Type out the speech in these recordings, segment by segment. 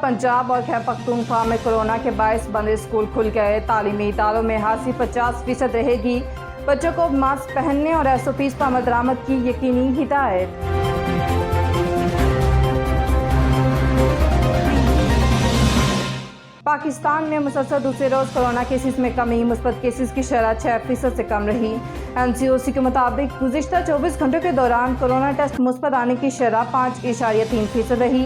पंजाब और खैबर पख्तूनख्वा में कोरोना के बायस बंद स्कूल खुल गए। तालीमी इदारों में हाजिरी 50% रहेगी। बच्चों को मास्क पहनने और SOPs पर अमल दरामद की यकीनी हिदायत। पाकिस्तान में मुसलसल दूसरे रोज कोरोना केसेस में कमी, मुस्बत केसेस की शरह 6% से कम रही। NCOC के मुताबिक गुज़िश्ता 24 घंटों के दौरान कोरोना टेस्ट मुस्बत आने की शरह 5.3% रही।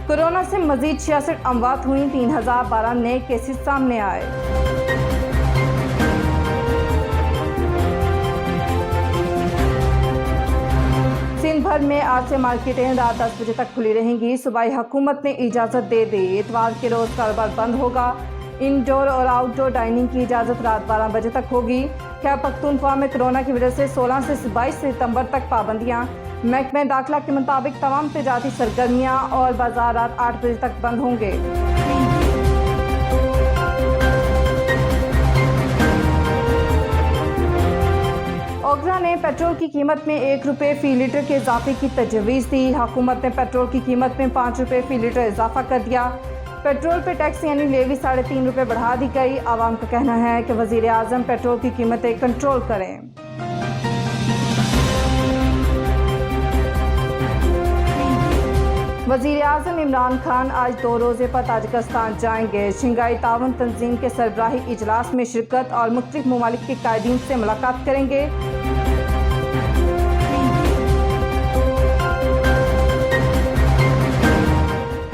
कोरोना से मजीद 66 अमवात हुई, 3012 नए केसेस सामने आए। सिंध भर में आज से मार्केटें रात 10 बजे तक खुली रहेंगी। सूबाई हुकूमत ने इजाज़त दे दी। इतवार के रोज़ कारोबार बंद होगा। इंडोर और आउटडोर डाइनिंग की इजाज़त रात 12 बजे तक होगी। खैबर पख्तूनख्वा में कोरोना की वजह से 16 से 22 सितंबर तक पाबंदियां। महकमे दाखिला के मुताबिक तमाम तिजारती सरगर्मियां और बाजार रात 8 बजे तक बंद होंगे। ओगरा ने पेट्रोल की कीमत में ₹1 फी लीटर के इजाफे की तजवीज़ दी। हुकूमत ने पेट्रोल की कीमत में ₹5 फी लीटर इजाफा कर दिया। पेट्रोल पे टैक्स यानी लेवी ₹3.5 बढ़ा दी गई। आवाम का कहना है कि वज़ीर आज़म पेट्रोल की कीमतें कंट्रोल करें। वज़ीर आज़म इमरान खान आज 2 रोज़े पर ताजिकिस्तान जाएंगे। शंघाई ताउन तंजीम के सरबराही इजलास में शिरकत और मुख्तलिफ ममालिक के कायदीन से मुलाकात करेंगे।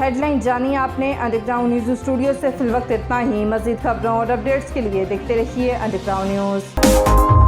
हेडलाइन जानिए आपने। अंडरग्राउंड न्यूज़ स्टूडियो से फिलवक्त इतना ही। मज़ीद खबरों और अपडेट्स के लिए देखते रहिए अंडरग्राउंड न्यूज़।